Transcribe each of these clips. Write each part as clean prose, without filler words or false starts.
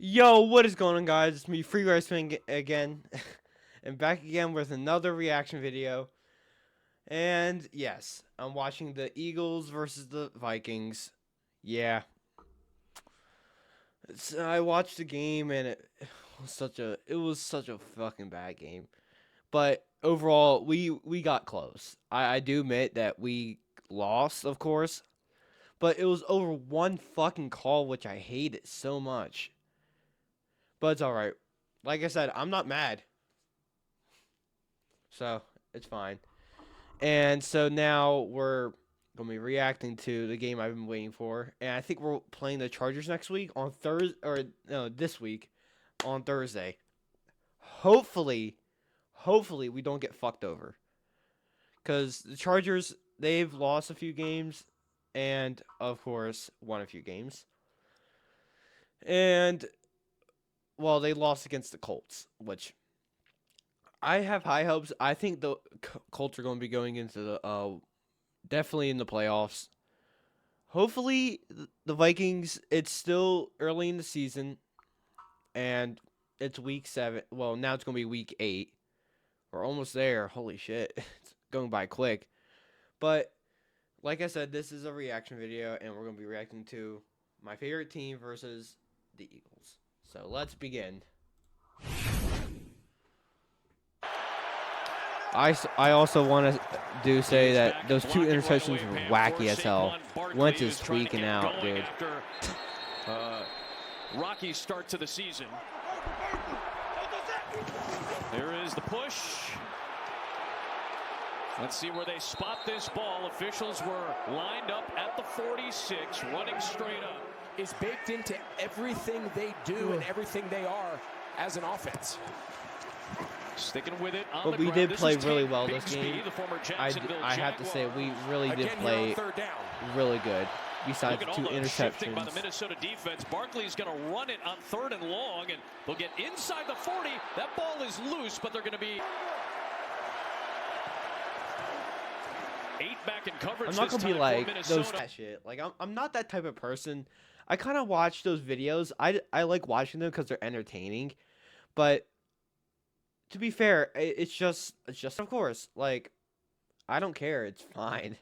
Yo, what is going on, guys? It's me, Free Wrestling again, and back again with another reaction video. And yes, I'm watching the Eagles versus the Vikings. Yeah, I watched the game, and it was such a fucking bad game. But overall, we got close. I do admit that we lost, of course, but it was over one fucking call, which I hated so much. But it's all right. Like I said, I'm not mad. So it's fine. And so now we're gonna be reacting to the game I've been waiting for, and I think we're playing the Chargers next week on Thursday, or no, this week on Thursday. Hopefully, hopefully we don't get fucked over, because the Chargers, they've lost a few games, and of course won a few games, and well, they lost against the Colts, which I have high hopes. I think the Colts are going to be going into the definitely in the playoffs. Hopefully, the Vikings. It's still early in the season, and it's week 7. Well, now it's going to be week 8. We're almost there. Holy shit, it's going by quick. But like I said, this is a reaction video, and we're going to be reacting to my favorite team versus the Eagles. So let's begin. I also want to say that those 2 interceptions were wacky as hell. Wentz is tweaking out, dude. Rocky start to the season. There is the push. Let's see where they spot this ball. Officials were lined up at the 46, running straight up. Is baked into everything they do and everything they are as an offense. Sticking with it on But the we ground. did play really well Bigsby, this game. the former I Jacksonville have to say, we really did Again, play here on third down. really good. Besides Look at 2 all the shifting by the interceptions. Minnesota defense. Barkley's going to run it on 3rd and long, and they'll get inside the 40. That ball is loose, but they're going to be 8 back in coverage. I'm not this gonna be time for like Minnesota. that shit. Like I'm not that type of person. I kind of watch those videos. I like watching them because they're entertaining. But to be fair, it's just of course. Like I don't care. It's fine.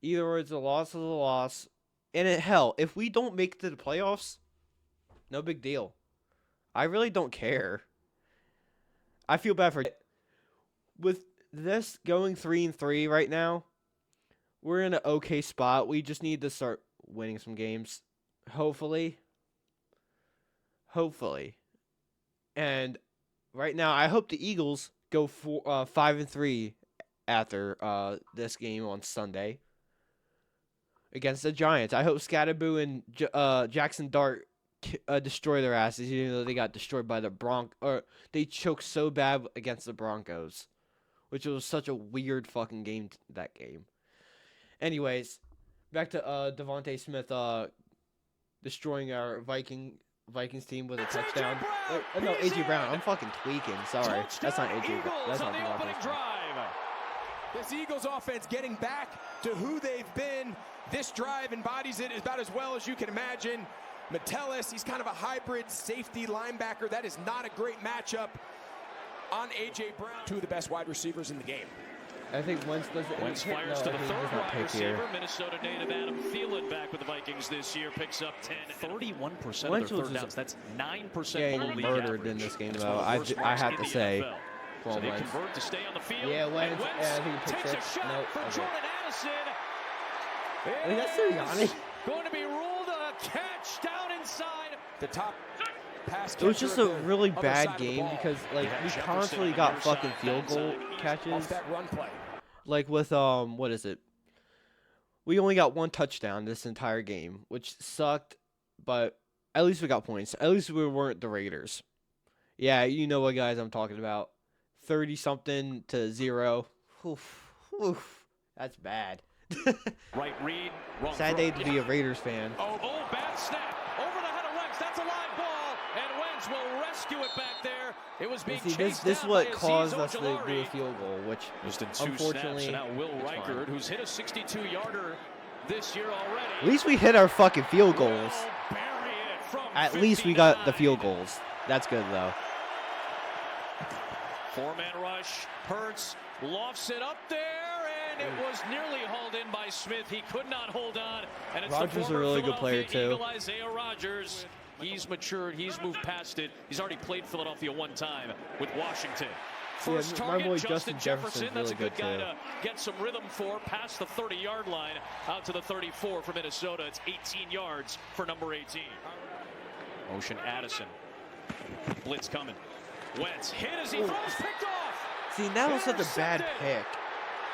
Either it's a loss is a loss. And hell, if we don't make it to the playoffs, no big deal. I really don't care. I feel bad for with this going 3-3 right now. We're in an okay spot. We just need to start winning some games. Hopefully. And right now, I hope the Eagles go 5-3 after this game on Sunday against the Giants. I hope Scatterboo and Jackson Dart destroy their asses, even though they got destroyed by the or they choked so bad against the Broncos, which was such a weird fucking game. That game. Anyways, back to Devontae Smith destroying our Vikings team with a touchdown. No, AJ Brown. I'm fucking tweaking. Sorry, that's not AJ Brown. That's not Devontae Smith. This Eagles offense getting back to who they've been. This drive embodies it about as well as you can imagine. Metellus, he's kind of a hybrid safety linebacker. That is not a great matchup on AJ Brown. 2 of the best wide receivers in the game. I think Wentz doesn't. Wentz fires to the 3rd wide receiver. Minnesota native Adam Thielen back with the Vikings this year picks up 10. 31% of their third downs. That's 9% yeah, below he league murdered average. in this game That's though. one of the worst I marks have in to the say. NFL. So they convert to stay on the field. Yeah, Wentz. Wentz Yeah, I think he takes a shot nope, for okay. Jordan Addison. I think that's Sirianni. Going to be ruled a catch down inside. The top pass It was just a catcher really on the other bad side of the game ball. because like Yeah, we Jefferson constantly on got your fucking side, field goal backside. catches. Off that run play. Like with what is it? We only got 1 touchdown this entire game, which sucked, but at least we got points. At least we weren't the Raiders. Yeah, you know what guys I'm talking about. 30-something to 0. Oof, oof. That's bad. Right read. Wrong Sad throw. day to be a Raiders fan. Oh, bad snap. Over the head of Wentz. That's a live ball. And Wentz will rescue it back there. It was being See, chased this down what by caused Azeez us to do Ojulari. a field goal, which Just in 2 unfortunately, snaps. And now Will it's Reichard, fine. who's hit a 62-yarder this year already. At least we hit our fucking field goals. Will bury it from At least we got the field goals. That's good, though. Four-man rush. Hurts lofts it up there, and it was nearly hauled in by Smith. He could not hold on. And it's Rodgers is a really good player, too. Eagle Isaiah Rodgers. He's matured. He's moved past it. He's already played Philadelphia one time with Washington. First target, my boy Justin Jefferson. That's really a good guy too. to get some rhythm for. Past the 30-yard line, out to the 34 for Minnesota. It's 18 yards for number 18. Motion Addison. Blitz coming. Wentz hit as he throws, picked off. See, that was such a bad pick.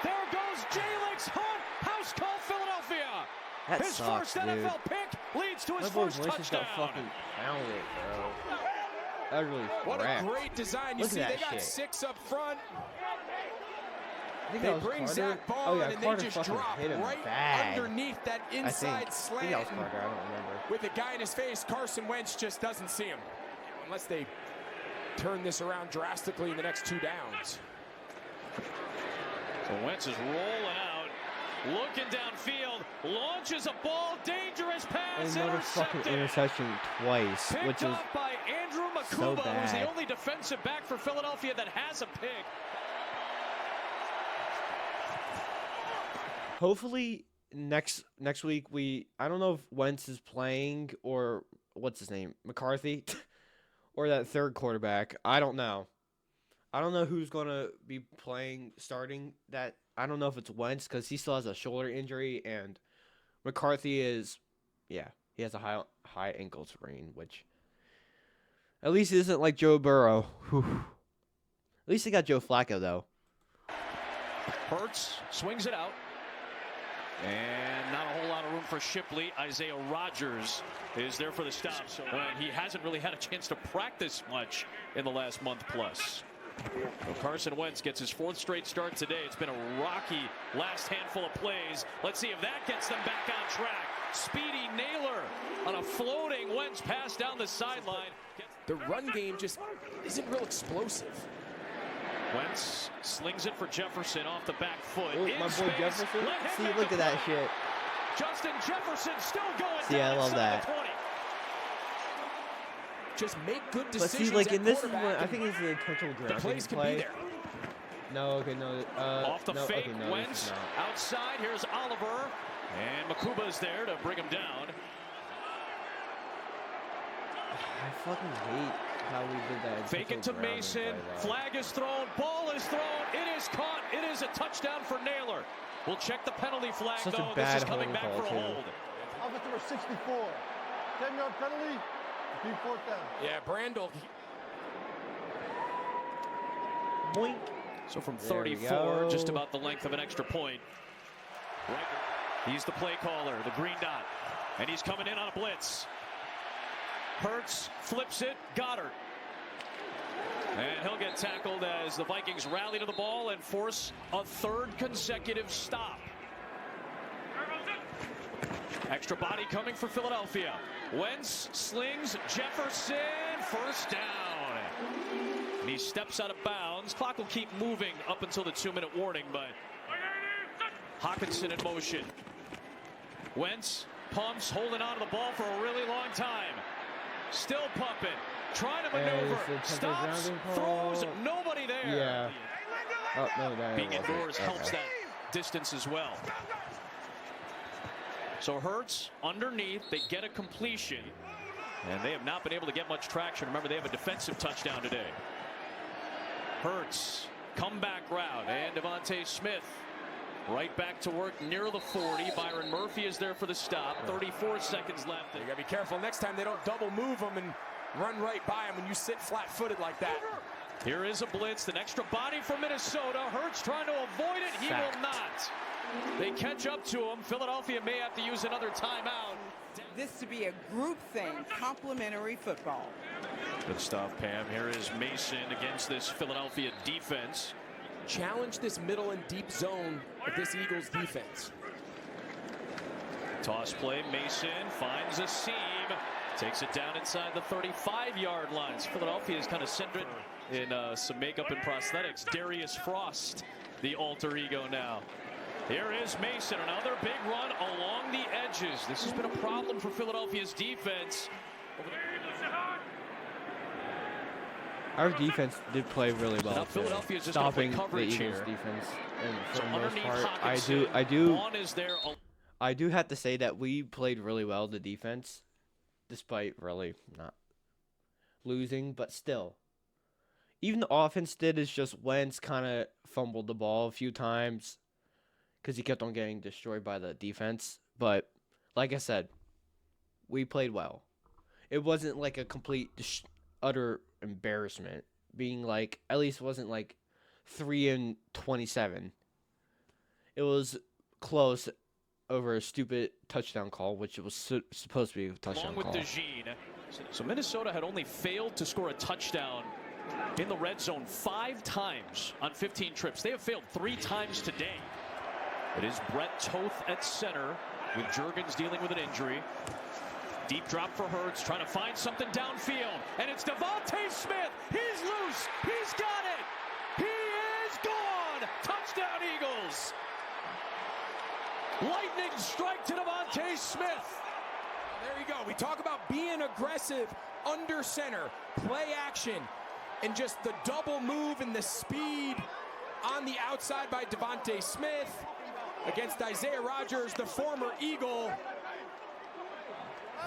There goes Jalix Hunt. House call Philadelphia. That His sucks, first dude. NFL pick leads to his My boy first Wentz just touchdown. got fucking pounded, bro. That was really What wrecked. a great design. You Look see, at they that got shit. 6 up front. I think They that was bring Carter. Zach Ball Oh, yeah, and Carter they just fucking drop hit him right bad. underneath that I inside think slant. that was Carter. I don't remember. With the guy in his face, Carson Wentz just doesn't see him. Unless they turn this around drastically in the next 2 downs. So Wentz is rolling out, looking downfield, launches a ball, dangerous pass, Another fucking interception twice, Picked which is up by Andrew so Makuba, who's the bad. only defensive back for Philadelphia that has a pick. hopefully next week I don't know if Wentz is playing or what's his name, McCarthy, or that third quarterback. I don't know. I don't know who's gonna be playing starting. That I don't know if it's Wentz because he still has a shoulder injury, and McCarthy is, yeah, he has a high ankle sprain, which at least isn't like Joe Burrow. Whew. At least they got Joe Flacco though. Hurts swings it out. And not a whole lot of room for Shipley. Isaiah Rodgers is there for the stop. So he hasn't really had a chance to practice much in the last month plus. So Carson Wentz gets his 4th straight start today. It's been a rocky last handful of plays. Let's see if that gets them back on track. Speedy Naylor on a floating Wentz pass down the sideline. The run game just isn't real explosive. Wentz slings it for Jefferson off the back foot. Oh, my boy Jefferson. See, look at that shit. Justin Jefferson still going. See, I love that. Just make good But decisions. see, like, at in this is when quarterback I think it's an intentional the grounding plays can play. be there. No, okay, no. Off the no, fake, okay, no, Wentz outside. Here's Oliver, and Makuba's there to bring him down. I fucking hate how we did that. Fake it to intentional Mason. grounding play, though. Flag is thrown. Ball is thrown. It is caught. It is a touchdown for Naylor. We'll check the penalty flag, Such a though. bad This is coming holding back call, for a too. hold. Offensive number 64. 10-yard penalty. Deep 4th down. Yeah, Brandel. Boink. So from There we 34, just go. about the length of an extra point. Right. He's the play caller, the green dot. And he's coming in on a blitz. Hurts flips it. Goddard. And he'll get tackled as the Vikings rally to the ball and force a 3rd consecutive stop. Extra body coming for Philadelphia. Wentz slings Jefferson. First down. And he steps out of bounds. Clock will keep moving up until the 2-minute warning, but Hockenson in motion. Wentz pumps, holding on to the ball for a really long time. Still pumping, trying to maneuver, stops, throws, nobody there. Yeah. Oh, no, that Being wasn't. indoors helps Okay. that distance as well. So Hurts underneath, they get a completion, and they have not been able to get much traction. Remember, they have a defensive touchdown today. Hurts, comeback route, and Devontae Smith right back to work near the 40. Byron Murphy is there for the stop. 34 seconds left. You gotta be careful next time they don't double move them and run right by them when you sit flat-footed like that. Here is a blitz, an extra body from Minnesota. Hurts trying to avoid it. He will not. They catch up to him. Philadelphia may have to use another timeout. This to be a group thing, complementary football. Good stuff, Pam. Here is Mason against this Philadelphia defense. Challenge this middle and deep zone of this Eagles defense. Toss play, Mason finds a seam. Takes it down inside the 35-yard lines. Philadelphia is kind of centered in some makeup and prosthetics. Darius Frost, the alter ego now. Here is Mason, another big run along the edges. This has been a problem for Philadelphia's defense. Our defense did play really well. Now Philadelphia's just gonna play Stopping the coverage Eagles' here. defense, and for So the most underneath part, Hawkinson, Vaughn is there. I do have to say that we played really well, the defense, despite really not losing, but still. Even the offense did is just Wentz kind of fumbled the ball a few times because he kept on getting destroyed by the defense. But like I said, we played well. It wasn't like a complete utter embarrassment. Being like, at least wasn't like 3-27. It was close over a stupid touchdown call, which it was supposed to be a touchdown along with call. DeJean. So Minnesota had only failed to score a touchdown in the red zone 5 times on 15 trips. They have failed 3 times today. It is Brett Toth at center with Juergens dealing with an injury. Deep drop for Hurts, trying to find something downfield. And it's Devontae Smith. He's loose. He's got it. He is gone. Touchdown, Eagles. Lightning strike to Devontae Smith. There you go. We talk about being aggressive under center, play action, and just the double move and the speed on the outside by Devontae Smith against Isaiah Rodgers, the former Eagle.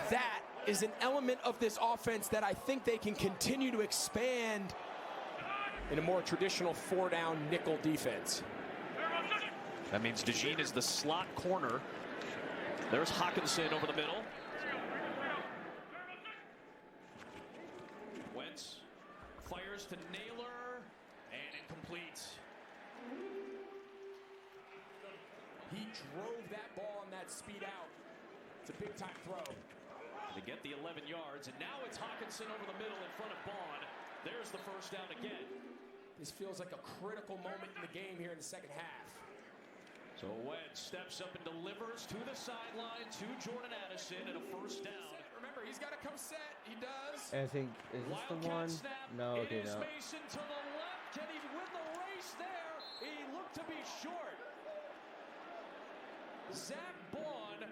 That is an element of this offense that I think they can continue to expand in a more traditional 4-down nickel defense. That means DeJean is the slot corner. There's Hawkinson over the middle. Wentz fires to Naylor and incomplete. He drove that ball on that speed out. It's a big time throw. To get the 11 yards, and now it's Hawkinson over the middle in front of Vaughn. There's the first down again. This feels like a critical moment in the game here in the second half. So Wentz steps up and delivers to the sideline to Jordan Addison and a first down. Remember, he's got to come set. He does. I think, is this the one? Snap. No, okay, It is no. Mason to the left. Can he win the race there? He looked to be short. Zach Bond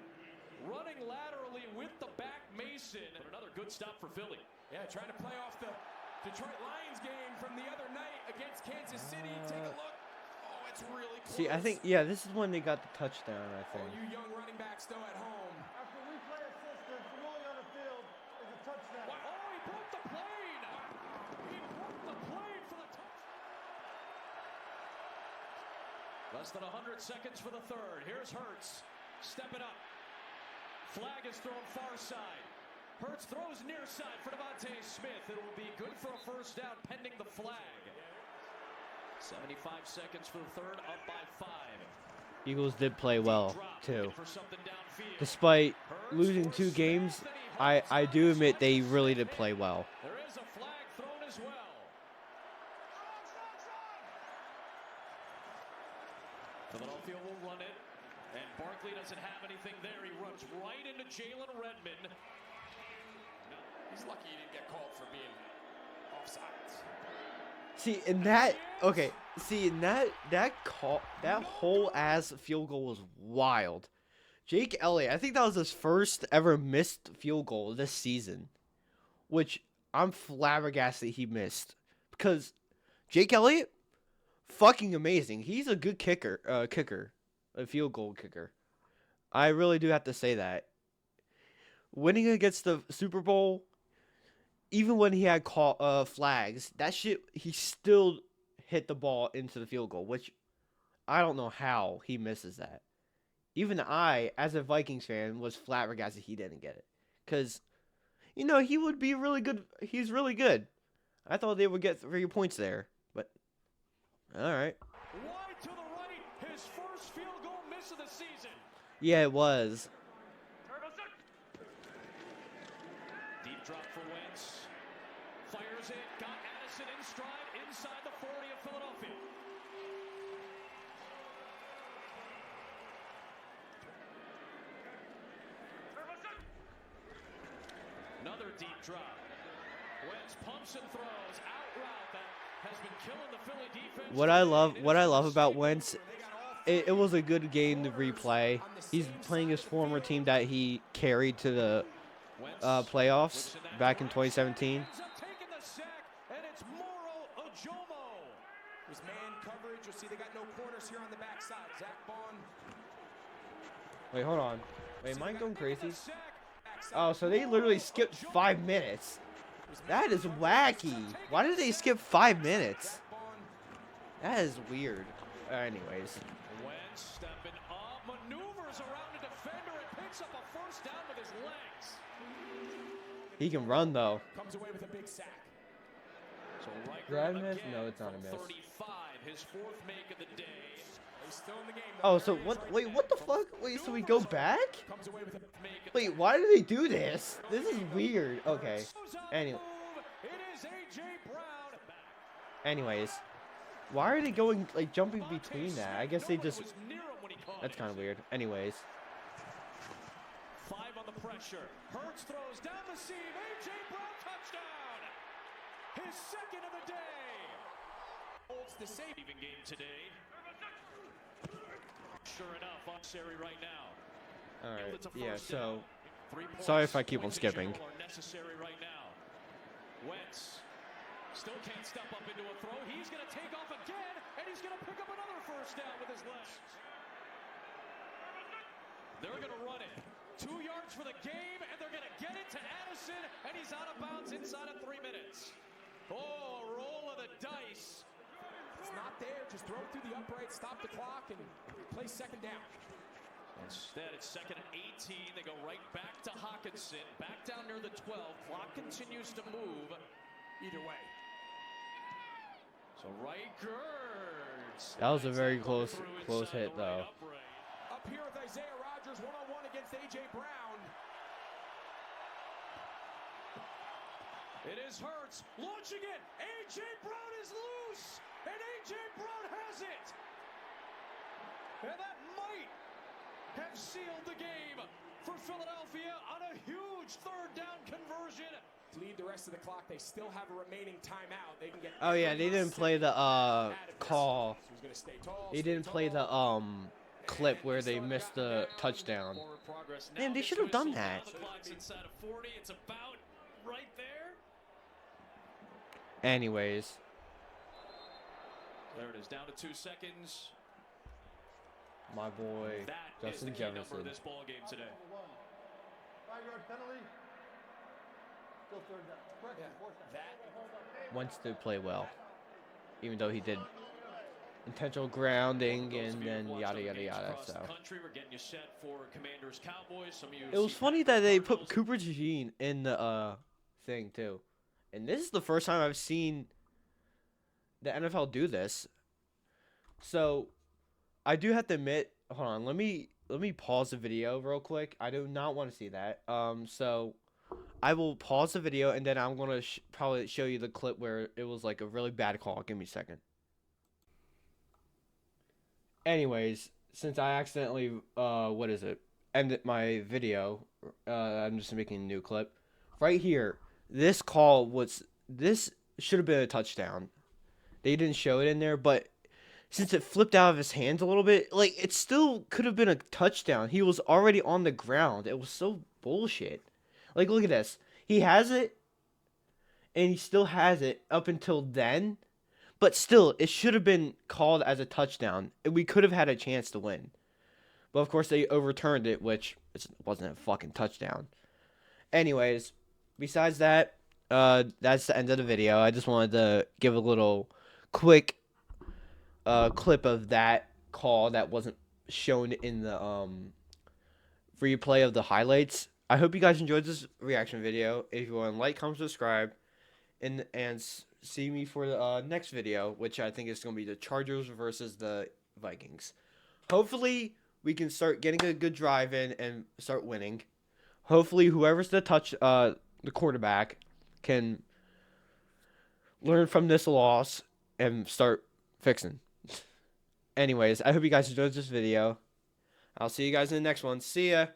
running laterally with the back Mason. But another good stop for Philly. Yeah, trying to play off the Detroit Lions game from the other night against Kansas City. Take a look. Oh, it's really close. See, I think, yeah, this is when they got the touchdown, I Oh, think. you young running backs though at home. After replay assistance, ruling on the field is a touchdown. Oh, he broke the plane. He broke the plane for the touchdown. Less than 100 seconds for the third. Here's Hurts stepping up. Flag is thrown far side. Hurts throws near side for Devontae Smith. It will be good for a first down pending the flag. 75 seconds for the third, up by 5. Eagles did play well, too. Looking for something downfield. Despite losing 2 games, I do admit they really did play well. There is a flag thrown as well. Philadelphia will run it, and Barkley doesn't have anything there. He runs right into Jalen Redmond. He's lucky he didn't get called for being offsides. See, in that, okay, see, in that call, that whole ass field goal was wild. Jake Elliott, I think that was his first ever missed field goal this season, which I'm flabbergasted he missed, because Jake Elliott, fucking amazing. He's a good kicker, a field goal kicker. I really do have to say that. Winning against the Super Bowl, even when he had flags, that shit, he still hit the ball into the field goal, which I don't know how he misses that. Even I, as a Vikings fan, was flabbergasted he didn't get it. Because, you know, he would be really good. He's really good. I thought they would get 3 points there, but all right. Wide to the right, his first field goal miss of the season. Yeah, it was. Deep drop for Wentz. Fires it, got Addison in stride inside the 40 of Philadelphia. Another deep drop. Wentz pumps and throws out route that has been killing the Philly defense. What I love about Wentz, it was a good game to replay. He's playing his former team that he carried to the playoffs back in 2017. Was man coverage. You'll see they got no corners here on the backside. Zach Bond. Wait, hold on. Wait, am I going crazy? Oh, so they literally skipped 5 minutes. That is wacky. Why did they skip 5 minutes? That is weird. Anyways. Wentz stepping up, maneuvers around a defender and picks up a first down with his legs. He can run though. Comes away with a big sack. So Did I miss? No, it's not a miss. 35, his fourth make of the day. He's still in the game. Oh, so what? Wait, what the fuck? Wait, so we go back? Comes away with a Wait, why do they do this? This is weird. Okay. Anyway. Anyways, why are they going like jumping between that? I guess they just. That's kind of weird. Anyways. 5 on the pressure. Hurts throws down the seam. A.J. Brown touchdown. His second of the day. Holds the saving game today. Sure enough, on Sari right now. All right. Yeah. So. Sorry if I keep on skipping. Necessary right now. Wentz still can't step up into a throw. He's going to take off again, and he's going to pick up another first down with his legs. They're going to run it. 2 yards for the game, and they're going to get it to Addison, and he's out of bounds inside of 3 minutes. Oh, roll of the dice. It's not there. Just throw it through the upright, stop the clock, and play second down. Instead, it's second and 18. They go right back to Hawkinson, back down near the 12. Clock continues to move. Either way. So Reichert. That was a very close hit though. Up here with Isaiah Rodgers, one-on-one against A.J. Brown. It is Hurts launching it. A.J. Brown is loose, and A.J. Brown has it. And that might have sealed the game for Philadelphia on a huge third down conversion. To lead the rest of the clock, they still have a remaining timeout. They can get. Oh yeah, they didn't play the call. They didn't play the clip where they missed the touchdown. Man, they should have done that. It's about right there. Anyways. There it is, down to 2 seconds. My boy, That Justin is the key number Jefferson. of this ball game today. 5-yard penalty. Still third down. Correction, fourth down. Wants to play well, even though he did intentional grounding and then yada yada yada. So it was funny that they put Cooper DeJean in the thing too, and this is the first time I've seen the NFL do this. So I do have to admit, hold on, let me pause the video real quick. I do not want to see that. So I will pause the video and then I'm gonna probably show you the clip where it was like a really bad call. Give me a second. Anyways, since I accidentally ended my video, I'm just making a new clip. Right here, this should have been a touchdown. They didn't show it in there, but since it flipped out of his hands a little bit, like, it still could have been a touchdown. He was already on the ground. It was so bullshit. Like, look at this. He has it, and he still has it up until then. But still, it should have been called as a touchdown. We could have had a chance to win. But, of course, they overturned it, which wasn't a fucking touchdown. Anyways, besides that, that's the end of the video. I just wanted to give a little quick clip of that call that wasn't shown in the replay of the highlights. I hope you guys enjoyed this reaction video. If you want to like, comment, subscribe, and see me for the next video, which I think is going to be the Chargers versus the Vikings. Hopefully, we can start getting a good drive in and start winning. Hopefully, whoever's the quarterback can learn from this loss and start fixing. Anyways, I hope you guys enjoyed this video. I'll see you guys in the next one. See ya.